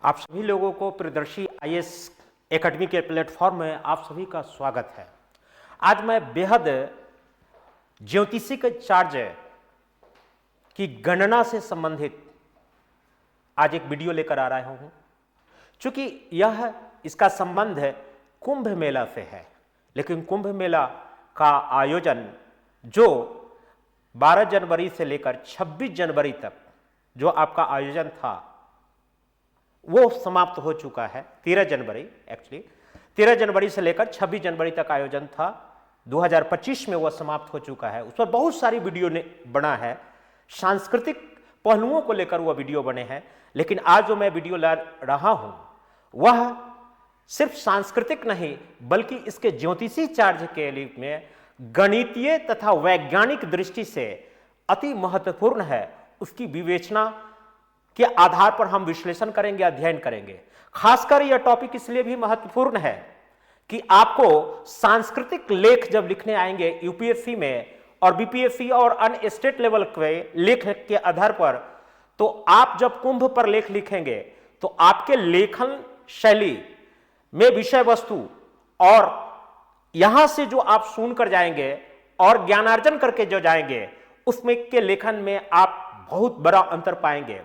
आप सभी लोगों को प्रियदर्शी आईएएस एकेडमी के प्लेटफॉर्म में आप सभी का स्वागत है। आज मैं बेहद ज्योतिषी के चार्ज की गणना से संबंधित आज एक वीडियो लेकर आ रहा हूं। चूंकि इसका संबंध कुंभ मेला से है, लेकिन कुंभ मेला का आयोजन जो 12 जनवरी से लेकर 26 जनवरी तक जो आपका आयोजन था वो समाप्त हो चुका है। 13 जनवरी से लेकर 26 जनवरी तक आयोजन था। 2025 में वह समाप्त हो चुका है। उस पर बहुत सारी वीडियो ने बना है, सांस्कृतिक पहलुओं को लेकर वह वीडियो बने हैं। लेकिन आज जो मैं वीडियो ला रहा हूं वह सिर्फ सांस्कृतिक नहीं बल्कि इसके ज्योतिषी चार्ज के लिए में गणितीय तथा वैज्ञानिक दृष्टि से अति महत्वपूर्ण है। उसकी विवेचना के आधार पर हम विश्लेषण करेंगे, अध्ययन करेंगे। खासकर यह टॉपिक इसलिए भी महत्वपूर्ण है कि आपको सांस्कृतिक लेख जब लिखने आएंगे यूपीएससी में और बीपीएससी और अन्य स्टेट लेवल के लेख के आधार पर, तो आप जब कुंभ पर लेख लिखेंगे तो आपके लेखन शैली में विषय वस्तु और यहां से जो आप सुनकर जाएंगे और ज्ञानार्जन करके जो जाएंगे उसमें के लेखन में आप बहुत बड़ा अंतर पाएंगे।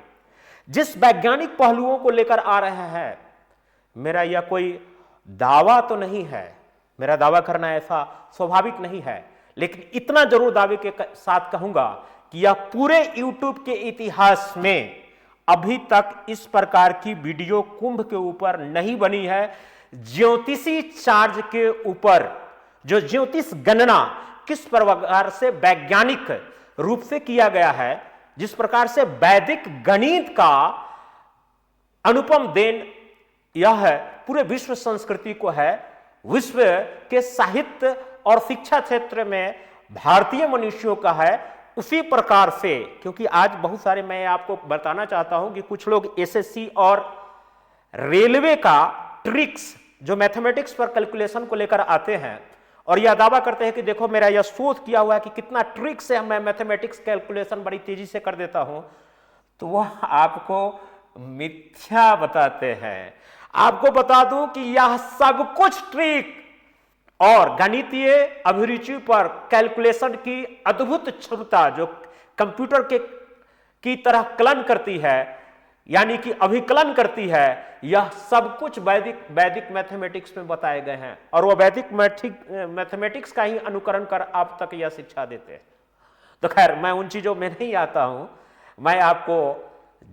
जिस वैज्ञानिक पहलुओं को लेकर आ रहे हैं, मेरा यह कोई दावा तो नहीं है, मेरा दावा करना ऐसा स्वाभाविक नहीं है, लेकिन इतना जरूर दावे के साथ कहूंगा कि यह पूरे YouTube के इतिहास में अभी तक इस प्रकार की वीडियो कुंभ के ऊपर नहीं बनी है। ज्योतिषी चार्ज के ऊपर जो ज्योतिष गणना किस प्रकार से वैज्ञानिक रूप से किया गया है, जिस प्रकार से वैदिक गणित का अनुपम देन यह है पूरे विश्व संस्कृति को है, विश्व के साहित्य और शिक्षा क्षेत्र में भारतीय मनुष्यों का है, उसी प्रकार से। क्योंकि आज बहुत सारे मैं आपको बताना चाहता हूं कि कुछ लोग एसएससी और रेलवे का ट्रिक्स जो मैथमेटिक्स पर कैलकुलेशन को लेकर आते हैं और यह दावा करते हैं कि देखो मेरा यह शोध किया हुआ है कि कितना ट्रिक से मैं मैथमेटिक्स कैलकुलेशन बड़ी तेजी से कर देता हूं, तो वह आपको मिथ्या बताते हैं। आपको बता दूं कि यह सब कुछ ट्रिक और गणितीय अभिरुचि पर कैलकुलेशन की अद्भुत क्षमता जो कंप्यूटर की तरह कलन करती है, यानी कि अभिकलन करती है, यह सब कुछ वैदिक मैथमेटिक्स में बताए गए हैं और वह वैदिक मैथमेटिक्स का ही अनुकरण कर आप तक यह शिक्षा देते हैं। तो खैर मैं उन चीजों में नहीं आता हूं, मैं आपको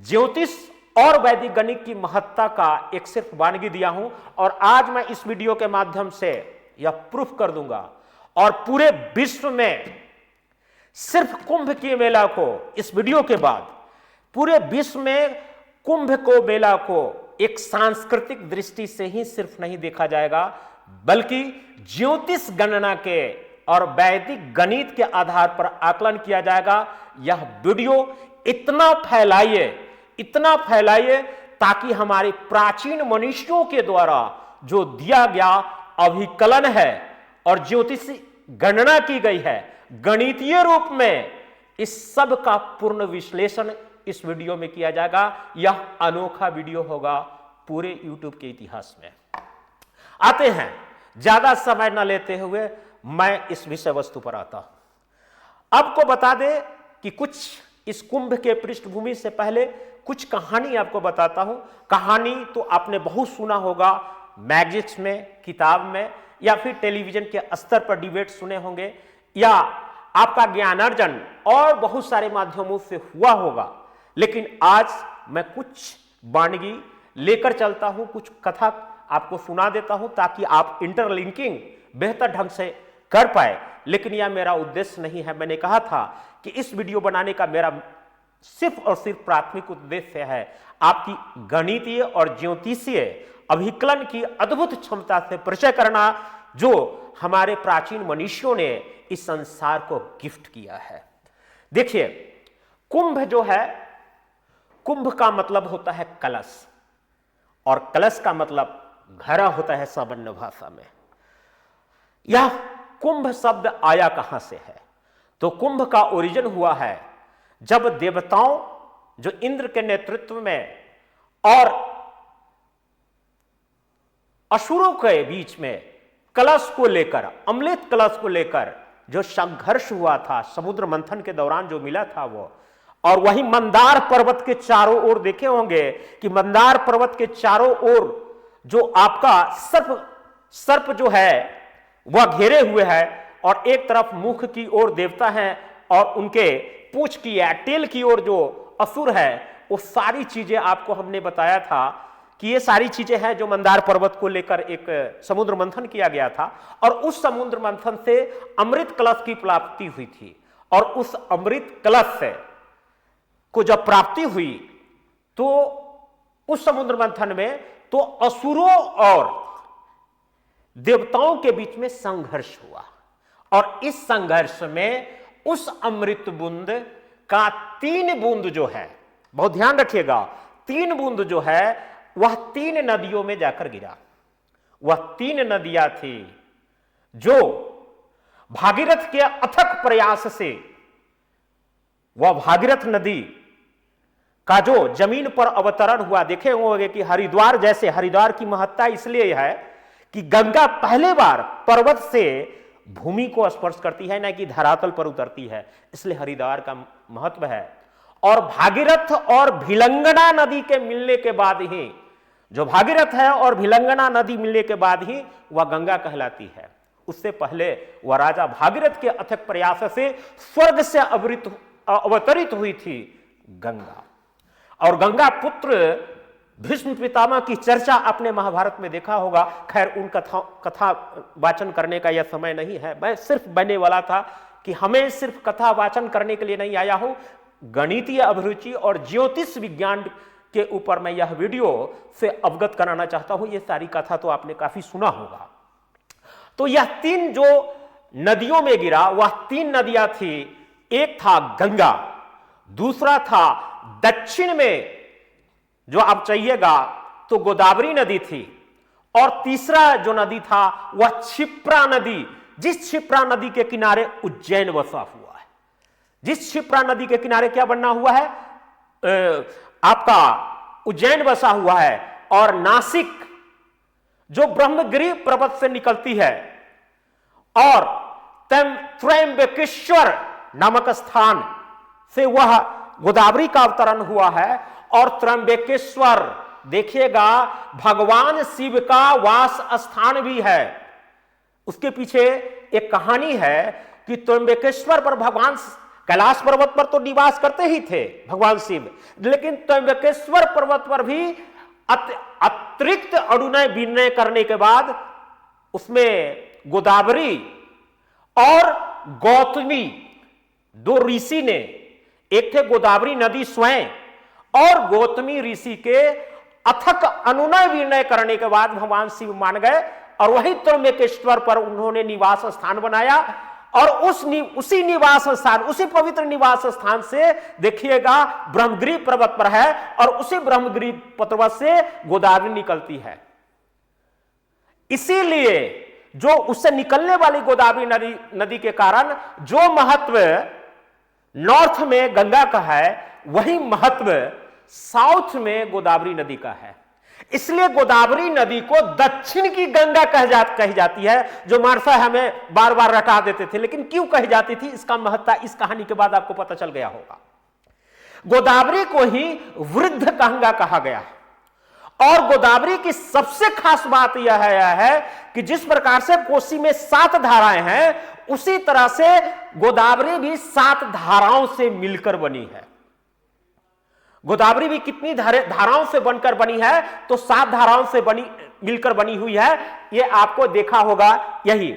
ज्योतिष और वैदिक गणित की महत्ता का एक सिर्फ वानगी दिया हूं और आज मैं इस वीडियो के माध्यम से यह प्रूफ कर दूंगा और पूरे विश्व में सिर्फ कुंभ के मेला को इस वीडियो के बाद पूरे विश्व में कुंभ को मेला को एक सांस्कृतिक दृष्टि से ही सिर्फ नहीं देखा जाएगा बल्कि ज्योतिष गणना के और वैदिक गणित के आधार पर आकलन किया जाएगा। यह वीडियो इतना फैलाइए ताकि हमारे प्राचीन मनुष्यों के द्वारा जो दिया गया अभिकलन है और ज्योतिष गणना की गई है गणितीय रूप में, इस सब का पूर्ण विश्लेषण इस वीडियो में किया जाएगा। यह अनोखा वीडियो होगा पूरे YouTube के इतिहास में। आते हैं, ज्यादा समय न लेते हुए मैं इस विषय वस्तु पर आता हूं। आपको बता दे कि कुछ इस कुंभ के पृष्ठभूमि से पहले कुछ कहानी आपको बताता हूं। कहानी तो आपने बहुत सुना होगा, मैगजीन्स में, किताब में या फिर टेलीविजन के स्तर पर डिबेट सुने होंगे या आपका ज्ञानार्जन और बहुत सारे माध्यमों से हुआ होगा। लेकिन आज मैं कुछ वानगी लेकर चलता हूं, कुछ कथा आपको सुना देता हूं ताकि आप इंटरलिंकिंग बेहतर ढंग से कर पाए। लेकिन यह मेरा उद्देश्य नहीं है। मैंने कहा था कि इस वीडियो बनाने का मेरा सिर्फ और सिर्फ प्राथमिक उद्देश्य है आपकी गणितीय और ज्योतिषीय अभिकलन की अद्भुत क्षमता से परिचय करना जो हमारे प्राचीन मनुष्यों ने इस संसार को गिफ्ट किया है। देखिए, कुंभ जो है, कुंभ का मतलब होता है कलश और कलश का मतलब घड़ा होता है सामान्य भाषा में। यह कुंभ शब्द आया कहां से है? तो कुंभ का ओरिजिन हुआ है जब देवताओं जो इंद्र के नेतृत्व में और असुरों के बीच में कलश को लेकर, अमृत कलश को लेकर जो संघर्ष हुआ था समुद्र मंथन के दौरान जो मिला था वो, और वही मंदार पर्वत के चारों ओर देखे होंगे कि मंदार पर्वत के चारों ओर जो आपका सर्प जो है वह घेरे हुए है, और एक तरफ मुख की ओर देवता हैं और उनके पूंछ की या टेल की ओर जो असुर है, वो सारी चीजें आपको हमने बताया था कि ये सारी चीजें हैं जो मंदार पर्वत को लेकर एक समुद्र मंथन किया गया था, और उस समुद्र मंथन से अमृत कलश की प्राप्ति हुई थी। और उस अमृत कलश से को जब प्राप्ति हुई तो उस समुद्र मंथन में तो असुरों और देवताओं के बीच में संघर्ष हुआ, और इस संघर्ष में उस अमृत बूंद का 3 बूंद जो है, बहुत ध्यान रखिएगा, 3 बूंद जो है वह 3 नदियों में जाकर गिरा। वह 3 नदियां थी जो भागीरथ के अथक प्रयास से, वह भागीरथ नदी का जो जमीन पर अवतरण हुआ, देखे होंगे कि हरिद्वार जैसे, हरिद्वार की महत्ता इसलिए है कि गंगा पहले बार पर्वत से भूमि को स्पर्श करती है, ना कि धरातल पर उतरती है, इसलिए हरिद्वार का महत्व है। और भागीरथ और भिलंगना नदी के मिलने के बाद ही, जो भागीरथ है और भिलंगना नदी मिलने के बाद ही वह गंगा कहलाती है। उससे पहले वह राजा भागीरथ के अथक प्रयास से स्वर्ग से अवतरित हुई थी गंगा। और गंगा पुत्र भीष्म पितामह की चर्चा आपने महाभारत में देखा होगा। खैर उन कथा वाचन करने का यह समय नहीं है, मैं सिर्फ बनने वाला था कि हमें सिर्फ कथा वाचन करने के लिए नहीं आया हूं, गणितीय अभिरुचि और ज्योतिष विज्ञान के ऊपर मैं यह वीडियो से अवगत कराना चाहता हूं। यह सारी कथा तो आपने काफी सुना होगा। तो यह 3 जो नदियों में गिरा, वह 3 नदियां थी। एक था गंगा, दूसरा था दक्षिण में जो आप चाहिएगा तो गोदावरी नदी थी, और तीसरा जो नदी था वह क्षिप्रा नदी, जिस क्षिप्रा नदी के किनारे उज्जैन बसा हुआ है। जिस क्षिप्रा नदी के किनारे क्या बनना हुआ है, आपका उज्जैन बसा हुआ है। और नासिक जो ब्रह्मगिरि पर्वत से निकलती है, और त्र्यंबकेश्वर नामक स्थान से वह गोदावरी का अवतरण हुआ है। और त्र्यंबकेश्वर देखिएगा भगवान शिव का वास स्थान भी है। उसके पीछे एक कहानी है कि त्र्यंबकेश्वर पर भगवान, कैलाश पर्वत पर तो निवास करते ही थे भगवान शिव, लेकिन त्र्यंबकेश्वर पर्वत पर भी अतिरिक्त अनुनय विनय करने के बाद उसमें गोदावरी और गौतमी 2 ऋषि ने, एक थे गोदावरी नदी स्वयं और गौतमी ऋषि के अथक अनुनय विनय करने के बाद भगवान शिव मान गए, और वही त्र्यंबकेश्वर पर उन्होंने निवास स्थान बनाया। और उसी निवास स्थान, उसी पवित्र निवास स्थान से देखिएगा ब्रह्मगिरि पर्वत पर है, और उसी ब्रह्मगिरि पर्वत से गोदावरी निकलती है। इसीलिए जो उससे निकलने वाली गोदावरी नदी के कारण जो महत्व नॉर्थ में गंगा का है, वही महत्व साउथ में गोदावरी नदी का है। इसलिए गोदावरी नदी को दक्षिण की गंगा कही जाती है, जो मानसा हमें बार बार रटा देते थे। लेकिन क्यों कही जाती थी, इसका महत्व इस कहानी के बाद आपको पता चल गया होगा। गोदावरी को ही वृद्ध गंगा कहा गया है, और गोदावरी की सबसे खास बात यह है कि जिस प्रकार से कोसी में 7 धाराएं हैं, उसी तरह से गोदावरी भी 7 धाराओं से मिलकर बनी है। गोदावरी भी कितनी धाराओं से बनकर बनी है, तो 7 धाराओं से मिलकर बनी हुई है। यह आपको देखा होगा। यही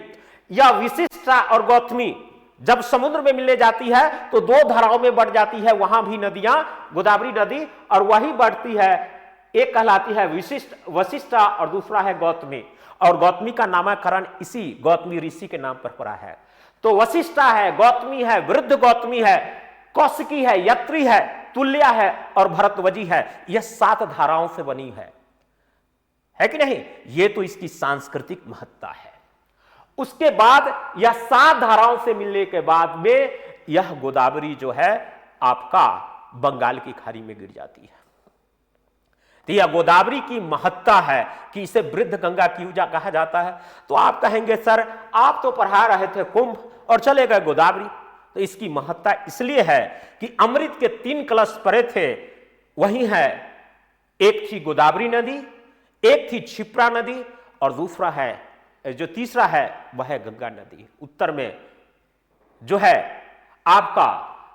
यह विशिष्टा और गौतमी जब समुद्र में मिलने जाती है तो 2 धाराओं में बढ़ जाती है, वहां भी नदियां, गोदावरी नदी, और वही बढ़ती है, एक कहलाती है वशिष्ठा और दूसरा है गौतमी। और गौतमी का नामकरण इसी गौतमी ऋषि के नाम पर पड़ा है। तो वशिष्ठा है, गौतमी है, वृद्ध गौतमी है, कौशिकी है, यत्री है, तुल्या है और भरतवजी है। यह 7 धाराओं से बनी है कि नहीं? यह तो इसकी सांस्कृतिक महत्ता है। उसके बाद यह 7 धाराओं से मिलने के बाद में यह गोदावरी जो है आपका बंगाल की खाड़ी में गिर जाती है। तो यह गोदावरी की महत्ता है कि इसे वृद्ध गंगा क्यों कहा जाता है। तो आप कहेंगे सर आप तो पढ़ा रहे थे कुंभ और चले गए गोदावरी। तो इसकी महत्ता इसलिए है कि अमृत के 3 कलश परे थे, वही है, एक थी गोदावरी नदी, एक थी क्षिप्रा नदी और दूसरा है जो तीसरा है वह है गंगा नदी। उत्तर में जो है आपका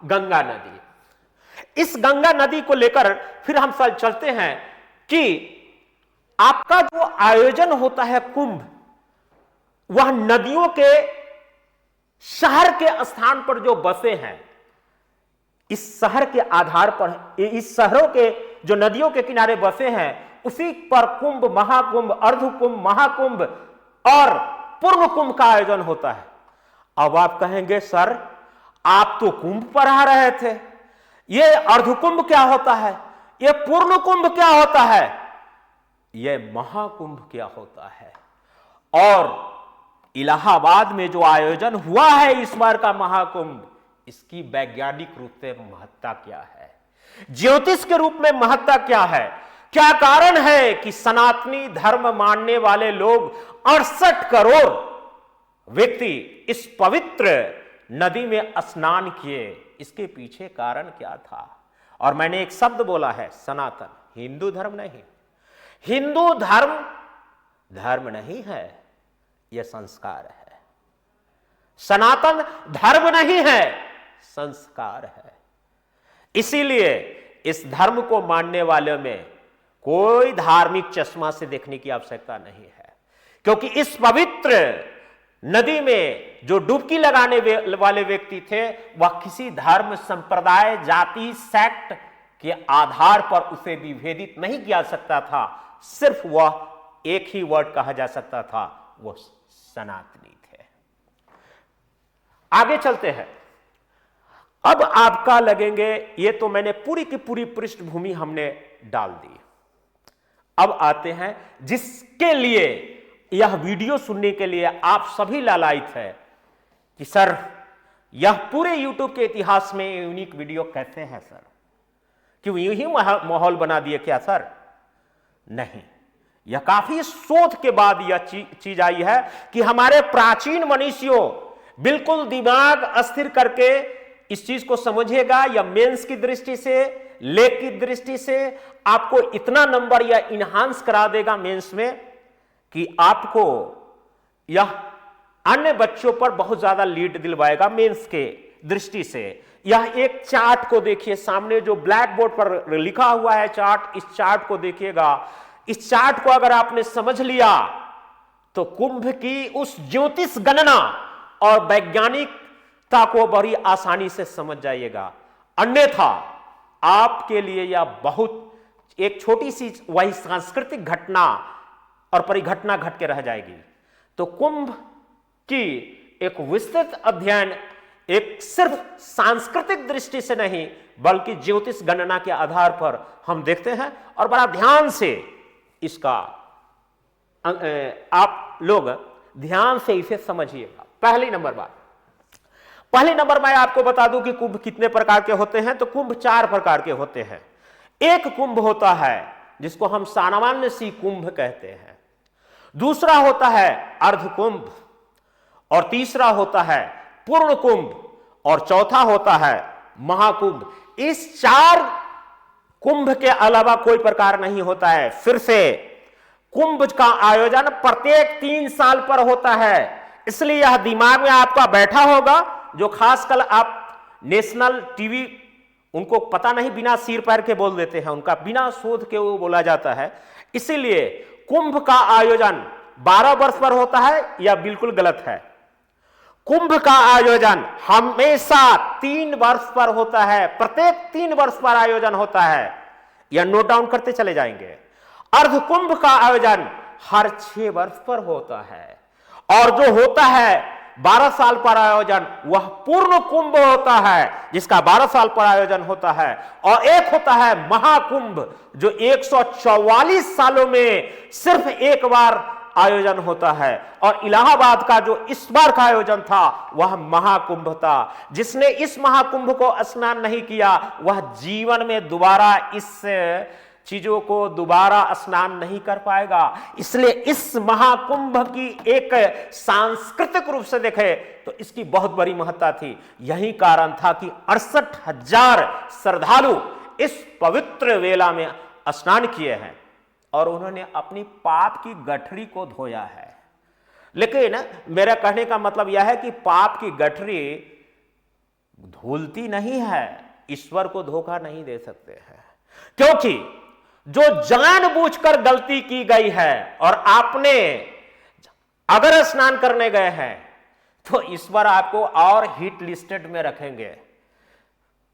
गंगा नदी। इस गंगा नदी को लेकर फिर हम चलते हैं कि आपका जो आयोजन होता है कुंभ, वह नदियों के शहर के स्थान पर जो बसे हैं, इस शहर के आधार पर, इस शहरों के जो नदियों के किनारे बसे हैं, उसी पर कुंभ, महाकुंभ, अर्धकुंभ, महाकुंभ और पूर्ण कुंभ का आयोजन होता है। अब आप कहेंगे सर आप तो कुंभ पढ़ा रहे थे, ये अर्धकुंभ क्या होता है, ये पूर्ण कुंभ क्या होता है, ये महाकुंभ क्या होता है। और इलाहाबाद में जो आयोजन हुआ है इस बार का महाकुंभ, इसकी वैज्ञानिक रूप से महत्ता क्या है, ज्योतिष के रूप में महत्ता क्या है, क्या कारण है कि सनातनी धर्म मानने वाले लोग 68 करोड़ व्यक्ति इस पवित्र नदी में स्नान किए, इसके पीछे कारण क्या था। और मैंने एक शब्द बोला है सनातन, हिंदू धर्म नहीं, हिंदू धर्म धर्म नहीं है, यह संस्कार है। सनातन धर्म नहीं है, संस्कार है। इसीलिए इस धर्म को मानने वाले में कोई धार्मिक चश्मा से देखने की आवश्यकता नहीं है, क्योंकि इस पवित्र नदी में जो डुबकी लगाने वाले व्यक्ति थे वह किसी धर्म, संप्रदाय, जाति, सेक्ट के आधार पर उसे विभेदित नहीं किया सकता था। सिर्फ वह एक ही वर्ड कहा जा सकता था, वह सनातनी थे। आगे चलते हैं। अब आपका लगेंगे ये तो मैंने पूरी की पूरी पृष्ठभूमि हमने डाल दी। अब आते हैं जिसके लिए यह वीडियो सुनने के लिए आप सभी लालायित है कि सर यह पूरे YouTube के इतिहास में यूनिक वीडियो कैसे है सर, क्यों यूं ही माहौल बना दिए क्या सर? नहीं, यह काफी शोध के बाद यह चीज आई है कि हमारे प्राचीन मनीषियों बिल्कुल दिमाग अस्थिर करके इस चीज को समझिएगा। या मेंस की दृष्टि से, लेख की दृष्टि से आपको इतना नंबर या इनहांस करा देगा मेंस में कि आपको यह अन्य बच्चों पर बहुत ज्यादा लीड दिलवाएगा मेंस के दृष्टि से। यह एक चार्ट को देखिए, सामने जो ब्लैक बोर्ड पर लिखा हुआ है चार्ट, इस चार्ट को देखिएगा। इस चार्ट को अगर आपने समझ लिया तो कुंभ की उस ज्योतिष गणना और वैज्ञानिकता को बड़ी आसानी से समझ जाइएगा। अन्यथा आपके लिए यह बहुत एक छोटी सी वही सांस्कृतिक घटना और परिघटना घट के रह जाएगी। तो कुंभ की एक विस्तृत अध्ययन एक सिर्फ सांस्कृतिक दृष्टि से नहीं बल्कि ज्योतिष गणना के आधार पर हम देखते हैं और बड़ा ध्यान से इसका आप लोग ध्यान से इसे समझिएगा। पहली नंबर मैं आपको बता दूं कि कुंभ कितने प्रकार के होते हैं। तो कुंभ 4 प्रकार के होते हैं। एक कुंभ होता है जिसको हम सामान्य सी कुंभ कहते हैं, दूसरा होता है अर्धकुंभ, और तीसरा होता है पूर्ण कुंभ, और चौथा होता है महाकुंभ। इस 4 कुंभ के अलावा कोई प्रकार नहीं होता है। फिर से कुंभ का आयोजन प्रत्येक 3 साल पर होता है। इसलिए यह दिमाग में आपका बैठा होगा, जो खासकर आप नेशनल टीवी, उनको पता नहीं, बिना सिर पैर के बोल देते हैं, उनका बिना शोध के वो बोला जाता है। इसीलिए कुंभ का आयोजन 12 वर्ष पर होता है, यह बिल्कुल गलत है। कुंभ का आयोजन हमेशा 3 वर्ष पर होता है, प्रत्येक 3 वर्ष पर आयोजन होता है। यह नोट डाउन करते चले जाएंगे। अर्धकुंभ का आयोजन हर 6 वर्ष पर होता है, और जो होता है 12 साल पर आयोजन वह पूर्ण कुंभ होता है, जिसका 12 साल पर आयोजन होता है। और एक होता है महाकुंभ, जो 144 सालों में सिर्फ एक बार आयोजन होता है। और इलाहाबाद का जो इस बार का आयोजन था वह महाकुंभ था। जिसने इस महाकुंभ को स्नान नहीं किया वह जीवन में दोबारा इस चीजों को दोबारा स्नान नहीं कर पाएगा। इसलिए इस महाकुंभ की एक सांस्कृतिक रूप से देखे तो इसकी बहुत बड़ी महत्ता थी। यही कारण था कि 68,000 श्रद्धालु इस पवित्र वेला में स्नान किए हैं और उन्होंने अपनी पाप की गठरी को धोया है। लेकिन मेरा कहने का मतलब यह है कि पाप की गठरी धुलती नहीं है, ईश्वर को धोखा नहीं दे सकते हैं, क्योंकि जो जानबूझकर गलती की गई है और आपने अगर स्नान करने गए हैं तो ईश्वर आपको और हिट लिस्टेड में रखेंगे।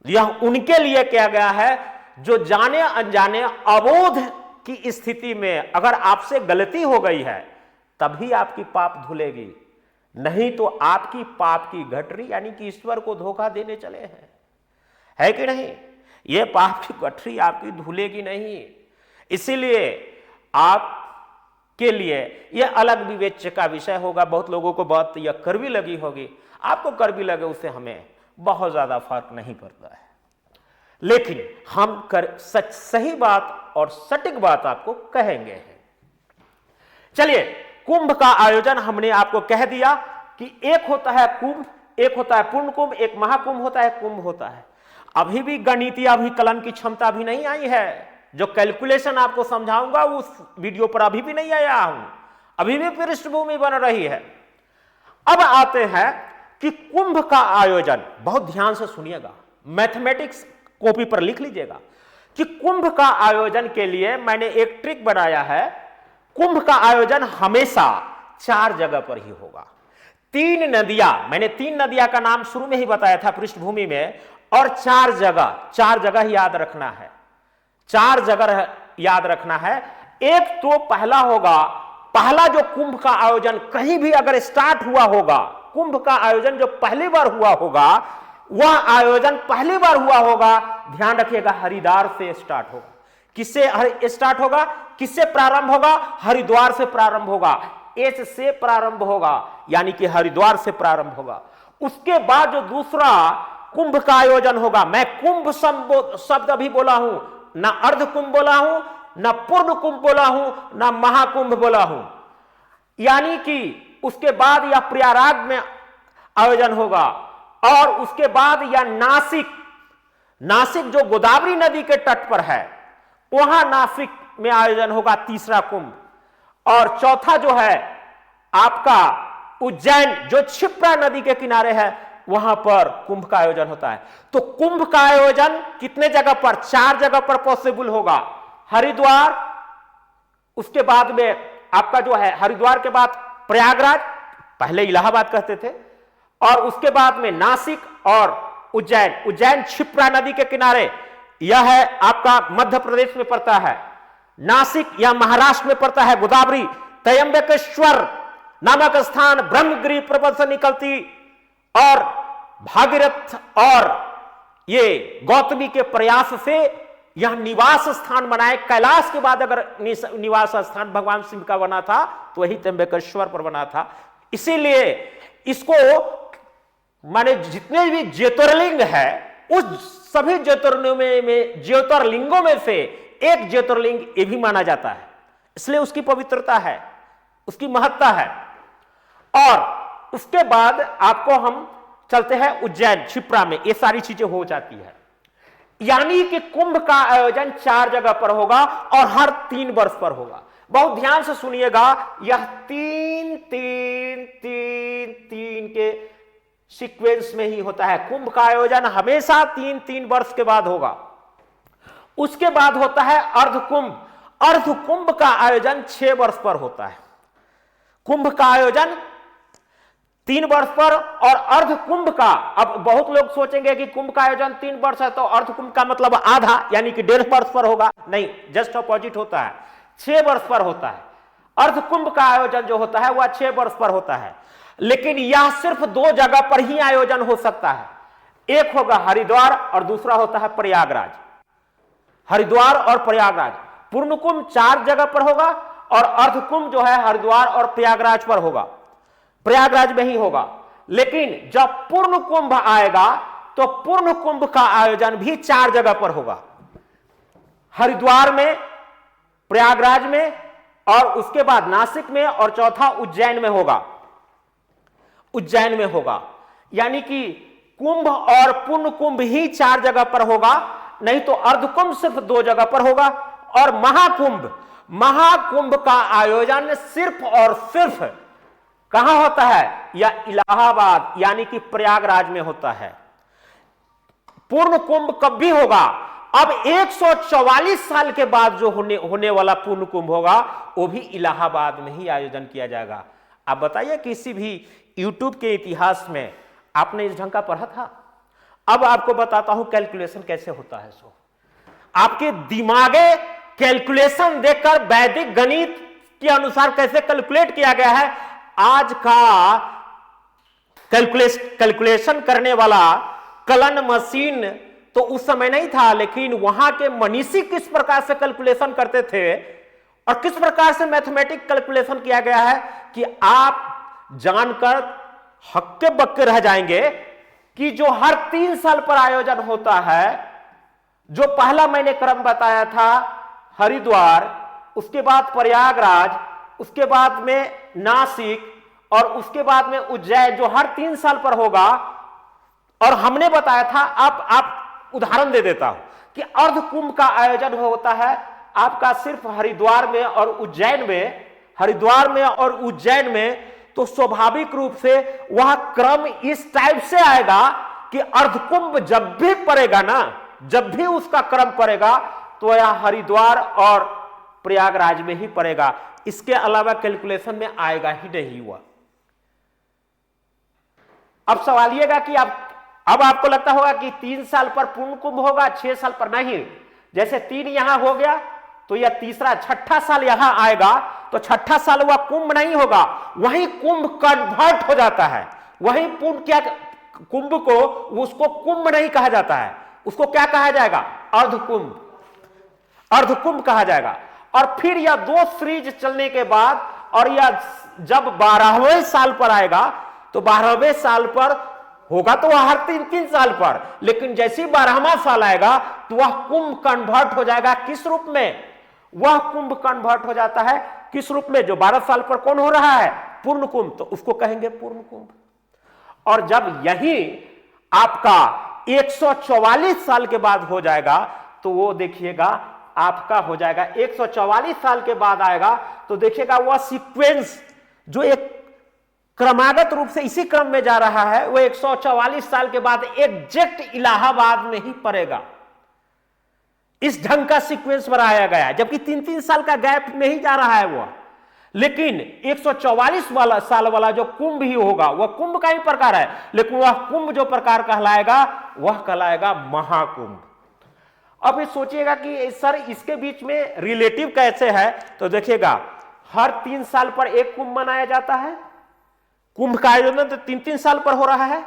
यह उनके लिए किया गया है जो जाने अनजाने अबोध की स्थिति में अगर आपसे गलती हो गई है तभी आपकी पाप धुलेगी, नहीं तो आपकी पाप की गठरी यानी कि ईश्वर को धोखा देने चले हैं, है कि नहीं? यह पाप की गठरी आपकी धुलेगी नहीं। इसीलिए आपके लिए यह अलग विवेच्य का विषय होगा। बहुत लोगों को बात यह कड़वी लगी होगी, आपको कड़वी लगे उससे हमें बहुत ज्यादा फर्क नहीं पड़ता है, लेकिन हम सही बात और सटीक बात आपको कहेंगे। चलिए, कुंभ का आयोजन हमने आपको कह दिया कि एक होता है कुंभ, एक होता है पूर्ण कुंभ, एक महाकुंभ होता है, कुंभ होता है। अभी भी गणितीय अभिकलन की क्षमता भी नहीं आई है। जो कैलकुलेशन आपको समझाऊंगा उस वीडियो पर अभी भी नहीं आया हूं, अभी भी पृष्ठभूमि बन रही है। अब आते हैं कि कुंभ का आयोजन, बहुत ध्यान से सुनिएगा, मैथमेटिक्स कॉपी पर लिख लीजिएगा कि कुंभ का आयोजन के लिए मैंने एक ट्रिक बनाया है। कुंभ का आयोजन हमेशा 4 जगह पर ही होगा। 3 नदियां, मैंने 3 नदियां का नाम शुरू में ही बताया था पृष्ठभूमि में, और 4 जगह याद रखना है, 4 जगह याद रखना है। एक तो पहला होगा, पहला जो कुंभ का आयोजन कहीं भी अगर स्टार्ट हुआ होगा, कुंभ का आयोजन जो पहली बार हुआ होगा, वह आयोजन पहली बार हुआ होगा, ध्यान रखिएगा, हरिद्वार से स्टार्ट होगा। किससे स्टार्ट होगा, किससे प्रारंभ होगा? हरिद्वार से प्रारंभ होगा, एस से प्रारंभ होगा, यानी कि हरिद्वार से प्रारंभ होगा। उसके बाद जो दूसरा कुंभ का आयोजन होगा, मैं कुंभ शब्द अभी बोला हूं, ना अर्ध कुंभ बोला हूं, ना पूर्ण कुंभ बोला हूं, ना महाकुंभ बोला हूं, यानी कि उसके बाद या प्रयागराज में आयोजन होगा, और उसके बाद या नासिक जो गोदावरी नदी के तट पर है वहां नासिक में आयोजन होगा तीसरा कुंभ, और चौथा जो है आपका उज्जैन जो क्षिप्रा नदी के किनारे है वहां पर कुंभ का आयोजन होता है। तो कुंभ का आयोजन कितने जगह पर? 4 जगह पर पॉसिबल होगा। हरिद्वार, उसके बाद में आपका जो है हरिद्वार के बाद प्रयागराज, पहले इलाहाबाद कहते थे, और उसके बाद में नासिक और उज्जैन क्षिप्रा नदी के किनारे, यह है आपका मध्य प्रदेश में पड़ता है। नासिक या महाराष्ट्र में पड़ता है गोदावरी, त्र्यंबकेश्वर नामक स्थान ब्रह्मगिरी पर्वत से निकलती और भागीरथ और ये गौतमी के प्रयास से यह निवास स्थान बनाए। कैलाश के बाद अगर निवास स्थान भगवान शिव का बना था तो वही त्र्यंबकेश्वर पर बना था। इसीलिए इसको माने जितने भी ज्योतिर्लिंग है उस सभी ज्योतिर्लिंगों में से एक ज्योतिर्लिंग ये भी माना जाता है, इसलिए उसकी पवित्रता है, उसकी महत्ता है। और उसके बाद आपको हम चलते हैं उज्जैन क्षिप्रा में, ये सारी चीजें हो जाती है। यानी कि कुंभ का आयोजन 4 जगह पर होगा और हर 3 वर्ष पर होगा। बहुत ध्यान से सुनिएगा, यह 3 के सीक्वेंस में ही होता है। कुंभ का आयोजन हमेशा 3 वर्ष के बाद होगा। उसके बाद होता है अर्धकुंभ। अर्धकुंभ का आयोजन 6 वर्ष पर होता है। कुंभ का आयोजन 3 वर्ष पर और अर्धकुंभ का, अब बहुत लोग सोचेंगे कि कुंभ का आयोजन 3 वर्ष है तो अर्धकुंभ का मतलब आधा यानी कि 1.5 वर्ष पर होगा। नहीं, जस्ट अपोजिट होता है, 6 वर्ष पर होता है। अर्धकुंभ का आयोजन जो होता है वह 6 वर्ष पर होता है, लेकिन यह सिर्फ 2 जगह पर ही आयोजन हो सकता है। एक होगा हरिद्वार और दूसरा होता है प्रयागराज। हरिद्वार और प्रयागराज। पूर्ण कुंभ 4 जगह पर होगा और अर्धकुंभ जो है हरिद्वार और प्रयागराज पर होगा, प्रयागराज में ही होगा। लेकिन जब पूर्ण कुंभ आएगा तो पूर्ण कुंभ का आयोजन भी 4 जगह पर होगा। हरिद्वार में, प्रयागराज में, और उसके बाद नासिक में, और चौथा उज्जैन में होगा। उज्जैन में होगा, यानी कि कुंभ और पूर्ण कुंभ ही 4 जगह पर होगा, नहीं तो अर्धकुंभ सिर्फ 2 जगह पर होगा। और महाकुंभ का आयोजन सिर्फ और सिर्फ कहां होता है? या इलाहाबाद यानी कि प्रयागराज में होता है। पूर्ण कुंभ कब भी होगा? अब 144 साल के बाद जो होने वाला पूर्ण कुंभ होगा वो भी इलाहाबाद में ही आयोजन किया जाएगा। आप बताइए, किसी भी यूट्यूब के इतिहास में आपने इस ढंग का पढ़ा था? अब आपको बताता हूं कैलकुलेशन कैसे होता है। सो आपके दिमागे कैलकुलेशन देखकर वैदिक गणित के अनुसार कैसे कैलकुलेट किया गया है। आज का कैलकुलेशन करने वाला कलन मशीन तो उस समय नहीं था, लेकिन वहां के मनीषी किस प्रकार से कैलकुलेशन करते थे और किस प्रकार से मैथमेटिक कैलकुलेशन किया गया है कि आप जानकर हक्के बक्के रह जाएंगे कि जो हर 3 साल पर आयोजन होता है, जो पहला मैंने क्रम बताया था हरिद्वार, उसके बाद प्रयागराज, उसके बाद में नासिक और उसके बाद में उज्जैन, जो हर 3 साल पर होगा। और हमने बताया था, आप उदाहरण दे देता हूं कि अर्ध कुंभ का आयोजन होता है आपका सिर्फ हरिद्वार में और उज्जैन में, हरिद्वार में और उज्जैन में। तो स्वाभाविक रूप से वह क्रम इस टाइप से आएगा कि अर्धकुंभ जब भी पड़ेगा ना, जब भी उसका क्रम पड़ेगा तो यह हरिद्वार और प्रयागराज में ही पड़ेगा, इसके अलावा कैलकुलेशन में आएगा ही नहीं हुआ। अब सवाल यह कि अब आपको लगता होगा कि 3 साल पर पूर्ण कुंभ होगा, 6 साल पर नहीं। जैसे 3 यहां हो गया तो यह तीसरा, छठा साल यहां आएगा तो छठा साल वह कुंभ नहीं होगा, वही कुंभ कन्वर्ट हो जाता है। वही पूर्ण क्या, कुंभ को उसको कुंभ नहीं कहा जाता है, उसको क्या कहा जाएगा? अर्धकुंभ, अर्धकुंभ कहा जाएगा। और फिर यह 2 सीरीज चलने के बाद और यह जब 12वें साल पर आएगा तो 12वें साल पर होगा तो वह हर 3 साल पर, लेकिन जैसे 12वां साल आएगा तो वह कुंभ कन्वर्ट हो जाएगा। किस रूप में? वह कुंभ कन्वर्ट हो जाता है किस रूप में? जो 12 साल पर कौन हो रहा है? पूर्ण कुंभ, तो उसको कहेंगे पूर्ण कुंभ। और जब यही आपका 144 साल के बाद हो जाएगा तो वो देखिएगा आपका हो जाएगा 144 साल के बाद आएगा तो देखिएगा वह सीक्वेंस जो एक क्रमागत रूप से इसी क्रम में जा रहा है, वो 144 साल के बाद एग्जैक्ट इलाहाबाद में ही पड़ेगा। इस ढंग का सीक्वेंस बनाया गया है, जबकि 3-3 साल का गैप में ही जा रहा है वह, लेकिन 144 साल वाला जो कुंभ ही होगा वह कुंभ का ही प्रकार है, लेकिन वह कुंभ जो प्रकार कहलाएगा वह कहलाएगा महाकुंभ। अब ये सोचिएगा कि सर इसके बीच में रिलेटिव कैसे है, तो देखिएगा हर 3 साल पर एक कुंभ मनाया जाता है, कुंभ का आयोजन तो 3-3 साल पर हो रहा है।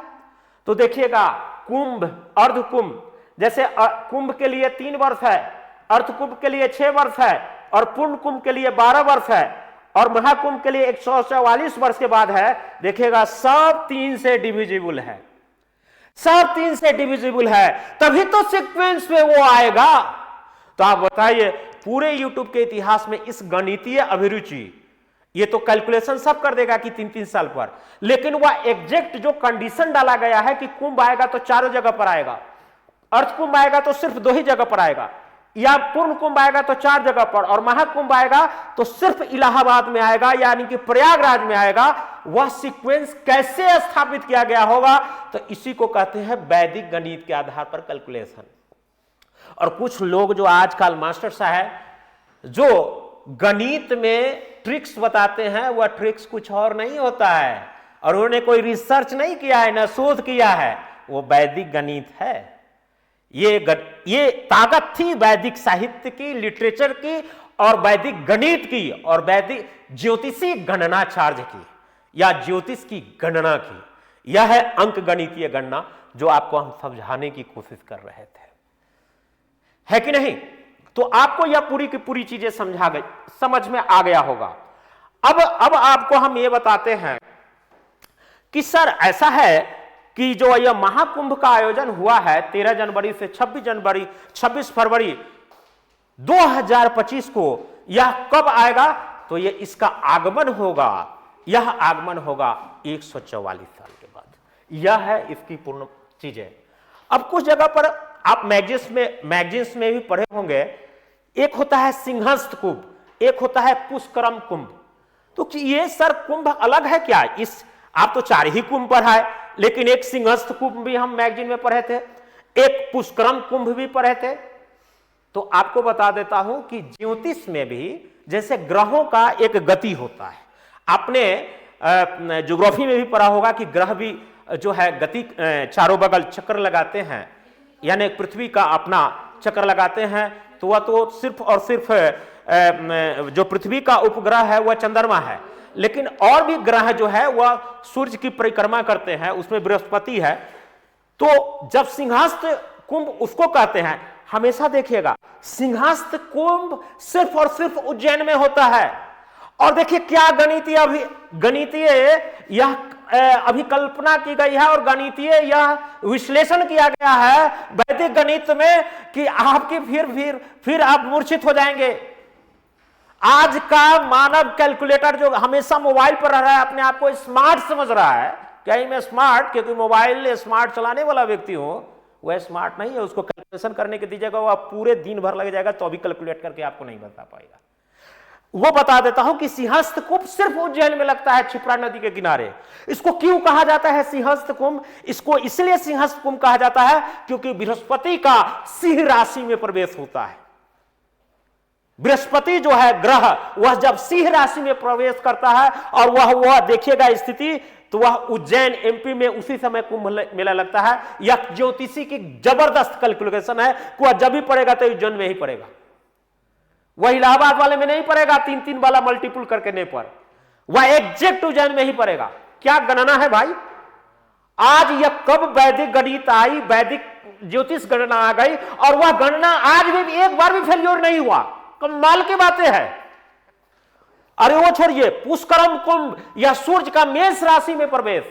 तो देखिएगा कुंभ, अर्धकुंभ, जैसे कुंभ के लिए 3 वर्ष है, अर्धकुंभ के लिए 6 वर्ष है और पूर्ण कुंभ के लिए 12 वर्ष है और महाकुंभ के लिए 144 वर्ष के बाद है। देखिएगा सब 3 से डिविजिबल है, सब 3 से डिविजिबल है, तभी तो सीक्वेंस में वो आएगा। तो आप बताइए पूरे यूट्यूब के इतिहास में इस गणितीय अभिरुचि, ये तो कैलकुलेशन सब कर देगा कि 3-3 साल पर, लेकिन वह एग्जैक्ट जो कंडीशन डाला गया है कि कुंभ आएगा तो 4 जगह पर आएगा, अर्धकुंभ आएगा तो सिर्फ 2 ही जगह पर आएगा, या पूर्ण कुंभ आएगा तो 4 जगह पर, और महाकुंभ आएगा तो सिर्फ इलाहाबाद में आएगा यानी कि प्रयागराज में आएगा। वह सीक्वेंस कैसे स्थापित किया गया होगा, तो इसी को कहते हैं वैदिक गणित के आधार पर कैलकुलेशन। और कुछ लोग जो आजकल मास्टर साहब जो गणित में ट्रिक्स बताते हैं, वह ट्रिक्स कुछ और नहीं होता है और उन्होंने कोई रिसर्च नहीं किया है, ना शोध किया है, वो वैदिक गणित है। ये ताकत थी वैदिक साहित्य की, लिटरेचर की और वैदिक गणित की और वैदिक ज्योतिषी गणनाचार्य की या ज्योतिष की गणना की। यह है अंक गणितीय गणना जो आपको हम समझाने की कोशिश कर रहे थे, है कि नहीं? तो आपको यह पूरी की पूरी चीजें समझ में आ गया होगा। अब आपको हम ये बताते हैं कि सर ऐसा है कि जो यह महाकुंभ का आयोजन हुआ है 13 जनवरी से 26 फरवरी 2025 को यह कब आएगा? तो ये इसका आगमन होगा, यह आगमन होगा 144 साल के बाद। यह है इसकी पूर्ण चीजें। अब कुछ जगह पर आप मैगजीन्स में भी पढ़े होंगे, एक होता है सिंहस्थ कुंभ, एक होता है पुष्करम कुंभ। तो ये सर कुंभ अलग है क्या? इस आप तो 4 ही कुंभ पढ़ा है, लेकिन एक सिंहस्थ कुंभ भी हम मैगजीन में पढ़े थे, एक पुष्करम कुंभ भी पढ़े थे। तो आपको बता देता हूं कि ज्योतिष में भी जैसे ग्रहों का एक गति होता है, आपने ज्योग्राफी में भी पढ़ा होगा कि ग्रह भी जो है गति चारों बगल चक्कर लगाते हैं, यानी पृथ्वी का अपना चक्कर लगाते हैं। तो वह तो सिर्फ और सिर्फ जो पृथ्वी का उपग्रह है वह चंद्रमा है, लेकिन और भी ग्रह जो है वह सूर्य की परिक्रमा करते हैं, उसमें बृहस्पति है। तो जब सिंहस्थ कुंभ उसको कहते हैं, हमेशा देखिएगा सिंहस्थ कुंभ सिर्फ और सिर्फ उज्जैन में होता है। और देखिए क्या गणितीय यह अभिकल्पना की गई है और गणितीय यह विश्लेषण किया गया है वैदिक गणित में कि आपकी फिर आप मूर्छित हो जाएंगे। आज का मानव कैलकुलेटर जो हमेशा मोबाइल पर रह रहा है, अपने आप को स्मार्ट समझ रहा है, क्या मैं स्मार्ट, क्योंकि मोबाइल स्मार्ट चलाने वाला व्यक्ति हूं, वह स्मार्ट नहीं है। उसको कैलकुलेशन करने के दीजिएगा, वह पूरे दिन भर लग जाएगा तो अभी कैलकुलेट करके आपको नहीं बता पाएगा। वो बता देता हूं कि सिंहस्थ कुंभ सिर्फ उज्जैन में लगता है, क्षिप्रा नदी के किनारे। इसको क्यों कहा जाता है सिंहस्थ कुंभ? इसको इसलिए सिंहस्थ कुंभ कहा जाता है क्योंकि बृहस्पति का सिंह राशि में प्रवेश होता है। बृहस्पति जो है ग्रह, वह जब सिंह राशि में प्रवेश करता है और वह देखिएगा स्थिति, तो वह उज्जैन एमपी में उसी समय कुंभ मेला लगता है। यह ज्योतिषी की जबरदस्त कैलकुलेशन है कि वह जब भी पड़ेगा तो उज्जैन में ही पड़ेगा, वह इलाहाबाद वाले में नहीं पड़ेगा 3-3 वाला मल्टीपुल करके नहीं पर, वह एग्जैक्ट उज्जैन में ही पड़ेगा। क्या गणना है भाई! आज यह कब वैदिक गणित आई, वैदिक ज्योतिष गणना आ गई, और वह गणना आज भी एक बार भी फेल्योर नहीं हुआ। कमाल की बातें हैं। अरे वो छोड़िए, पुष्करम कुंभ या सूर्य का मेष राशि में प्रवेश,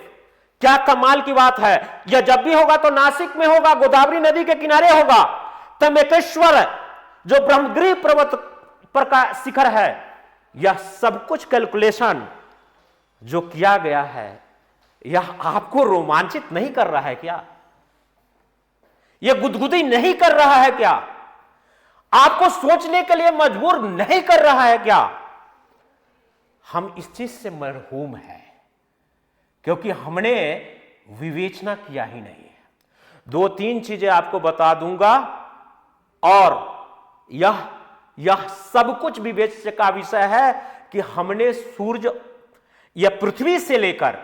क्या कमाल की बात है। यह जब भी होगा तो नासिक में होगा, गोदावरी नदी के किनारे होगा। त्र्यंबकेश्वर जो ब्रह्मगिरि पर्वत पर का शिखर है, यह सब कुछ कैलकुलेशन जो किया गया है, यह आपको रोमांचित नहीं कर रहा है क्या? यह गुदगुदी नहीं कर रहा है क्या? आपको सोचने के लिए मजबूर नहीं कर रहा है क्या? हम इस चीज से मरहूम हैं क्योंकि हमने विवेचना किया ही नहीं है। 2-3 चीजें आपको बता दूंगा और यह सब कुछ विवेचना का विषय है कि हमने सूर्य या पृथ्वी से लेकर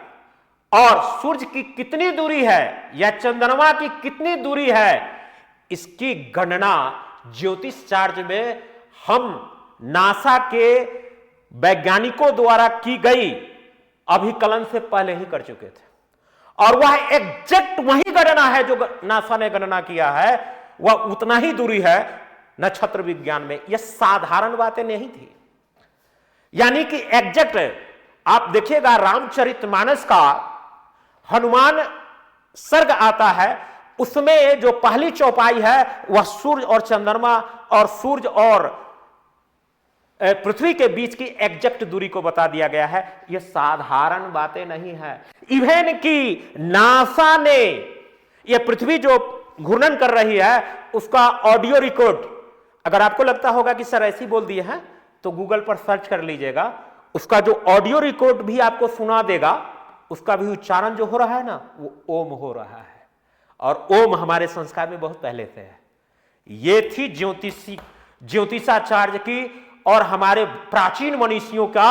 और सूर्य की कितनी दूरी है या चंद्रमा की कितनी दूरी है, इसकी गणना ज्योतिष चार्ज में हम नासा के वैज्ञानिकों द्वारा की गई अभिकलन से पहले ही कर चुके थे। और वह एग्जैक्ट वही गणना है जो नासा ने गणना किया है, वह उतना ही दूरी है नक्षत्र विज्ञान में। यह साधारण बातें नहीं थी, यानी कि एग्जैक्ट। आप देखिएगा रामचरितमानस का हनुमान सर्ग आता है, उसमें जो पहली चौपाई है वह सूर्य और चंद्रमा और सूर्य और पृथ्वी के बीच की एग्जैक्ट दूरी को बता दिया गया है। यह साधारण बातें नहीं है। इवन कि नासा ने यह पृथ्वी जो घूर्णन कर रही है उसका ऑडियो रिकॉर्ड, अगर आपको लगता होगा कि सर ऐसी बोल दिए हैं तो गूगल पर सर्च कर लीजिएगा, उसका जो ऑडियो रिकॉर्ड भी आपको सुना देगा, उसका भी उच्चारण जो हो रहा है ना, वो ओम हो रहा है। और ओम हमारे संस्कार में बहुत पहले से है। ये थी ज्योतिषाचार्य की और हमारे प्राचीन मनीषियों का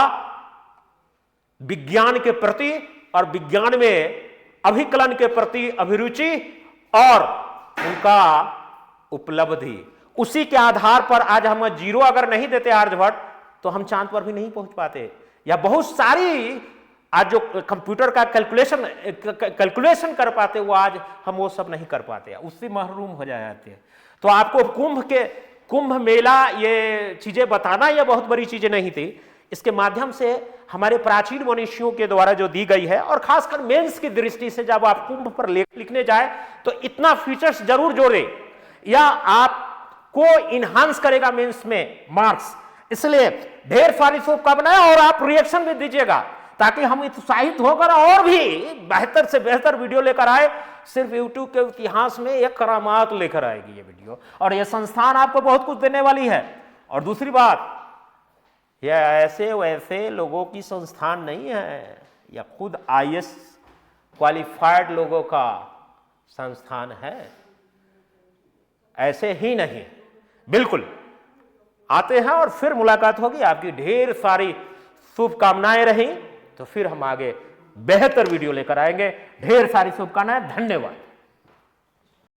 विज्ञान के प्रति और विज्ञान में अभिकलन के प्रति अभिरुचि और उनका उपलब्धि। उसी के आधार पर आज हम 0 अगर नहीं देते आर्यभट्ट, तो हम चांद पर भी नहीं पहुंच पाते। या बहुत सारी आज जो कंप्यूटर का कैलकुलेशन कर पाते, वो आज हम वो सब नहीं कर पाते, उससे महरूम हो जाते हैं। तो आपको कुंभ मेला ये चीजें बताना ये बहुत बड़ी चीजें नहीं थी। इसके माध्यम से हमारे प्राचीन मनुष्यों के द्वारा जो दी गई है, और खासकर मेंस की दृष्टि से जब आप कुंभ पर लेख लिखने जाए तो इतना फीचर्स जरूर जोड़े, या आप को इनहांस करेगा मेंस में मार्क्स। इसलिए ढेर सारी शुभकामनाएं और आप रिएक्शन भी दीजिएगा ताकि हम उत्साहित होकर और भी बेहतर से बेहतर वीडियो लेकर आए। सिर्फ यूट्यूब के इतिहास में एक करामात लेकर आएगी ये वीडियो, और ये संस्थान आपको बहुत कुछ देने वाली है। और दूसरी बात, यह ऐसे वैसे लोगों की संस्थान नहीं है, यह खुद IAS क्वालिफाइड लोगों का संस्थान है, ऐसे ही नहीं। बिल्कुल आते हैं और फिर मुलाकात होगी। आपकी ढेर सारी शुभकामनाएं रही तो फिर हम आगे बेहतर वीडियो लेकर आएंगे। ढेर सारी शुभकामनाएं, धन्यवाद।